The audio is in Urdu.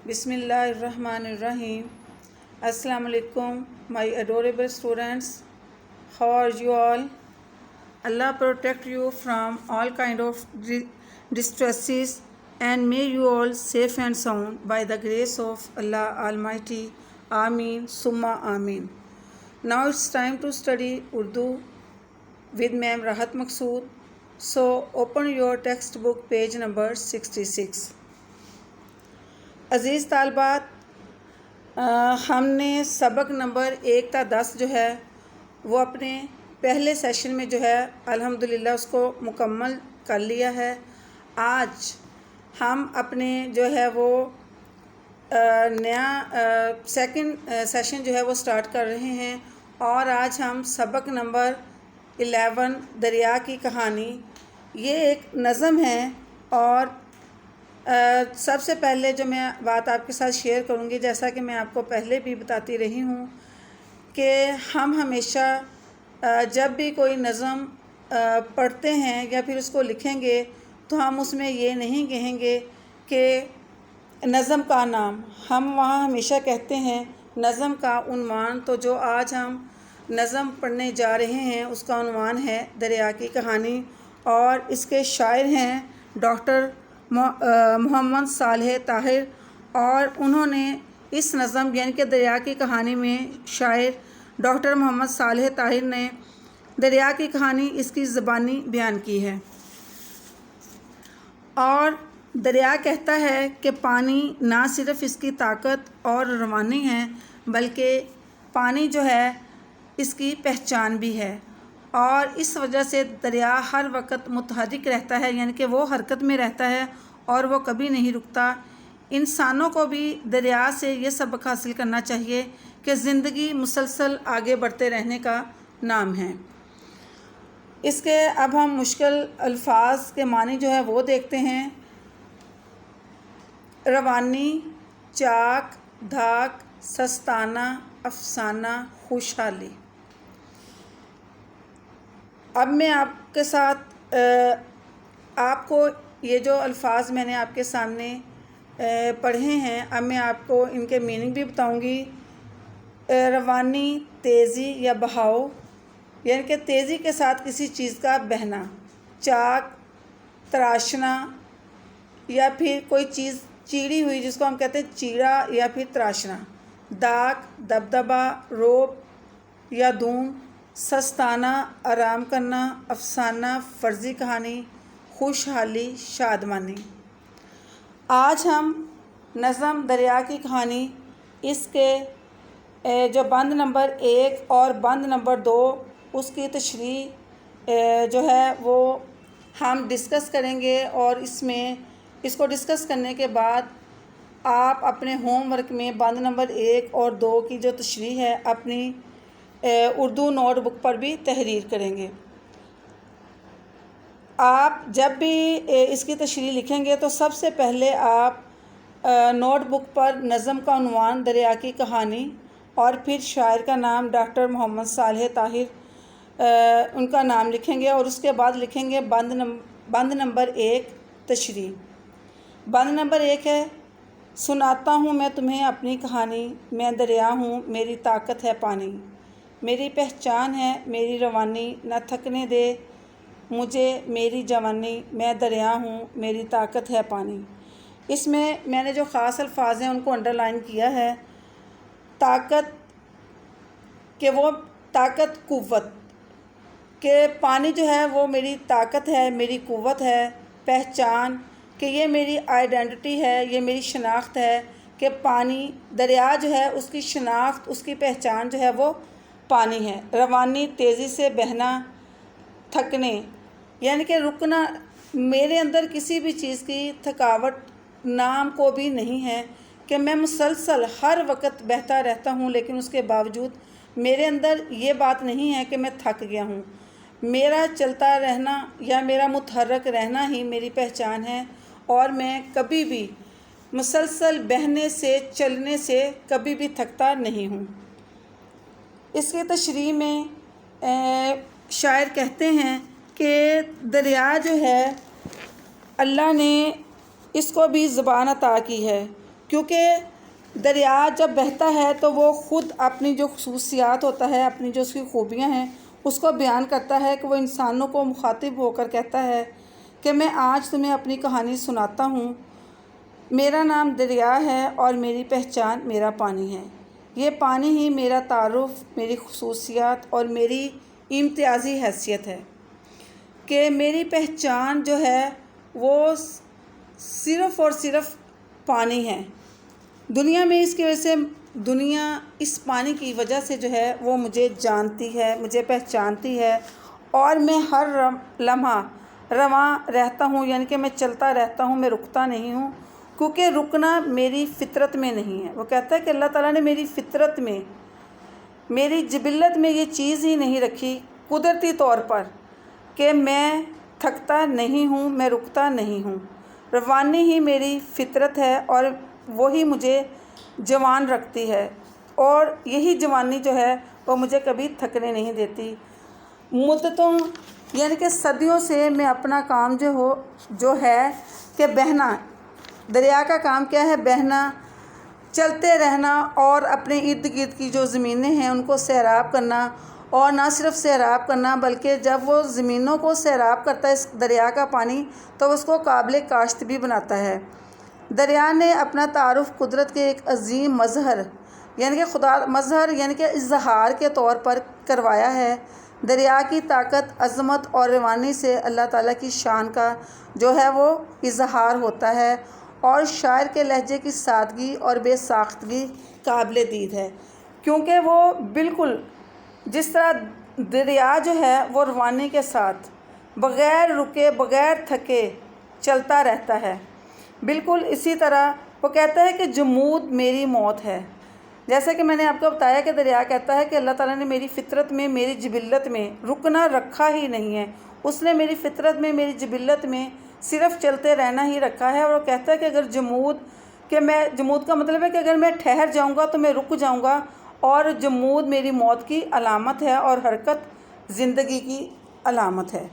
Bismillahirrahmanirrahim. Assalamu alaikum, my adorable students. How are you all? Allah protect you from all kind of distresses and may you all safe and sound by the grace of Allah Almighty. Ameen, Summa Ameen. Now it's time to study Urdu with Ma'am Rahat Maqsood. So open your textbook page number 66. عزیز طالبات، ہم نے سبق نمبر 1 تا 10 جو ہے وہ اپنے پہلے سیشن میں جو ہے الحمدللہ اس کو مکمل کر لیا ہے۔ آج ہم اپنے جو ہے وہ نیا سیکنڈ سیشن جو ہے وہ سٹارٹ کر رہے ہیں، اور آج ہم سبق نمبر 11 دریا کی کہانی، یہ ایک نظم ہے۔ اور سب سے پہلے جو میں بات آپ کے ساتھ شیئر کروں گی، جیسا کہ میں آپ کو پہلے بھی بتاتی رہی ہوں کہ ہم ہمیشہ جب بھی کوئی نظم پڑھتے ہیں یا پھر اس کو لکھیں گے تو ہم اس میں یہ نہیں کہیں گے کہ نظم کا نام، ہم وہاں ہمیشہ کہتے ہیں نظم کا عنوان۔ تو جو آج ہم نظم پڑھنے جا رہے ہیں اس کا عنوان ہے دریا کی کہانی، اور اس کے شاعر ہیں ڈاکٹر محمد صالح طاہر، اور انہوں نے اس نظم یعنی کہ دریا کی کہانی میں شاعر ڈاکٹر محمد صالح طاہر نے دریا کی کہانی اس کی زبانی بیان کی ہے۔ اور دریا کہتا ہے کہ پانی نہ صرف اس کی طاقت اور روانی ہے بلکہ پانی جو ہے اس کی پہچان بھی ہے، اور اس وجہ سے دریا ہر وقت متحرک رہتا ہے، یعنی کہ وہ حرکت میں رہتا ہے اور وہ کبھی نہیں رکتا۔ انسانوں کو بھی دریا سے یہ سبق حاصل کرنا چاہیے کہ زندگی مسلسل آگے بڑھتے رہنے کا نام ہے۔ اس کے اب ہم مشکل الفاظ کے معنی جو ہے وہ دیکھتے ہیں۔ روانی، چاک، دھاک، سستانہ، افسانہ، خوشحالی۔ اب میں آپ کے ساتھ آپ کو یہ جو الفاظ میں نے آپ کے سامنے پڑھے ہیں، اب میں آپ کو ان کے میننگ بھی بتاؤں گی۔ روانی، تیزی یا بہاؤ، یعنی کہ تیزی کے ساتھ کسی چیز کا بہنا۔ چاک، تراشنا، یا پھر کوئی چیز چیڑی ہوئی جس کو ہم کہتے ہیں چیڑا یا پھر تراشنا۔ داک، دبدبا، روب یا دھوم۔ سستانہ، آرام کرنا۔ افسانہ، فرضی کہانی۔ خوشحالی، شادمانی۔ آج ہم نظم دریا کی کہانی اس کے جو بند نمبر 1 اور بند نمبر 2 اس کی تشریح جو ہے وہ ہم ڈسکس کریں گے، اور اس کو ڈسکس کرنے کے بعد آپ اپنے ہوم ورک میں بند نمبر 1 اور 2 کی جو تشریح ہے اپنی اردو نوٹ بک پر بھی تحریر کریں گے۔ آپ جب بھی اس کی تشریح لکھیں گے تو سب سے پہلے آپ نوٹ بک پر نظم کا عنوان دریا کی کہانی اور پھر شاعر کا نام ڈاکٹر محمد صالح طاہر ان کا نام لکھیں گے، اور اس کے بعد لکھیں گے بند نمبر 1 تشریح۔ بند نمبر 1 ہے: سناتا ہوں میں تمہیں اپنی کہانی، میں دریا ہوں میری طاقت ہے پانی، میری پہچان ہے میری روانی، نہ تھکنے دے مجھے میری جوانی، میں دریا ہوں میری طاقت ہے پانی۔ اس میں نے جو خاص الفاظ ہیں ان کو انڈر لائن کیا ہے۔ طاقت، کہ وہ طاقت، قوت، کہ پانی جو ہے وہ میری طاقت ہے میری قوت ہے۔ پہچان، کہ یہ میری آئیڈینٹی ہے یہ میری شناخت ہے، کہ پانی دریا جو ہے اس کی شناخت اس کی پہچان جو ہے وہ پانی ہے۔ روانی، تیزی سے بہنا۔ تھکنے، یعنی کہ رکنا، میرے اندر کسی بھی چیز کی تھکاوٹ نام کو بھی نہیں ہے کہ میں مسلسل ہر وقت بہتا رہتا ہوں، لیکن اس کے باوجود میرے اندر یہ بات نہیں ہے کہ میں تھک گیا ہوں۔ میرا چلتا رہنا یا میرا متحرک رہنا ہی میری پہچان ہے، اور میں کبھی بھی مسلسل بہنے سے چلنے سے کبھی بھی تھکتا نہیں ہوں۔ اس کی تشریح میں شاعر کہتے ہیں کہ دریا جو ہے اللہ نے اس کو بھی زبان عطا کی ہے، کیونکہ دریا جب بہتا ہے تو وہ خود اپنی جو خصوصیات ہوتا ہے، اپنی جو اس کی خوبیاں ہیں، اس کو بیان کرتا ہے کہ وہ انسانوں کو مخاطب ہو کر کہتا ہے کہ میں آج تمہیں اپنی کہانی سناتا ہوں۔ میرا نام دریا ہے اور میری پہچان میرا پانی ہے۔ یہ پانی ہی میرا تعارف، میری خصوصیات اور میری امتیازی حیثیت ہے کہ میری پہچان جو ہے وہ صرف اور صرف پانی ہے۔ دنیا میں اس کی وجہ سے، دنیا اس پانی کی وجہ سے جو ہے وہ مجھے جانتی ہے، مجھے پہچانتی ہے، اور میں ہر لمحہ رواں رہتا ہوں، یعنی کہ میں چلتا رہتا ہوں، میں رکتا نہیں ہوں، کیونکہ رکنا میری فطرت میں نہیں ہے۔ وہ کہتا ہے کہ اللہ تعالیٰ نے میری فطرت میں، میری جبلت میں یہ چیز ہی نہیں رکھی قدرتی طور پر کہ میں تھکتا نہیں ہوں، میں رکتا نہیں ہوں۔ روانی ہی میری فطرت ہے اور وہی مجھے جوان رکھتی ہے، اور یہی جوانی جو ہے وہ مجھے کبھی تھکنے نہیں دیتی۔ مدتوں یعنی کہ صدیوں سے میں اپنا کام جو ہے کہ بہنا، دریا کا کام کیا ہے؟ بہنا، چلتے رہنا، اور اپنے ارد گرد کی جو زمینیں ہیں ان کو سیراب کرنا، اور نہ صرف سیراب کرنا بلکہ جب وہ زمینوں کو سیراب کرتا ہے اس دریا کا پانی تو اس کو قابل کاشت بھی بناتا ہے۔ دریا نے اپنا تعارف قدرت کے ایک عظیم مظہر یعنی کہ مظہر یعنی کہ اظہار کے طور پر کروایا ہے۔ دریا کی طاقت، عظمت اور روانی سے اللہ تعالیٰ کی شان کا جو ہے وہ اظہار ہوتا ہے، اور شاعر کے لہجے کی سادگی اور بے ساختگی قابل دید ہے، کیونکہ وہ بالکل جس طرح دریا جو ہے وہ روانی کے ساتھ بغیر رکے، بغیر تھکے چلتا رہتا ہے، بالکل اسی طرح وہ کہتا ہے کہ جمود میری موت ہے۔ جیسا کہ میں نے آپ کو بتایا کہ دریا کہتا ہے کہ اللہ تعالیٰ نے میری فطرت میں، میری جبلت میں رکنا رکھا ہی نہیں ہے، اس نے میری فطرت میں، میری جبلت میں صرف چلتے رہنا ہی رکھا ہے۔ اور وہ کہتا ہے کہ اگر جمود کا مطلب ہے کہ اگر میں ٹھہر جاؤں گا تو میں رک جاؤں گا، اور جمود میری موت کی علامت ہے اور حرکت زندگی کی علامت ہے۔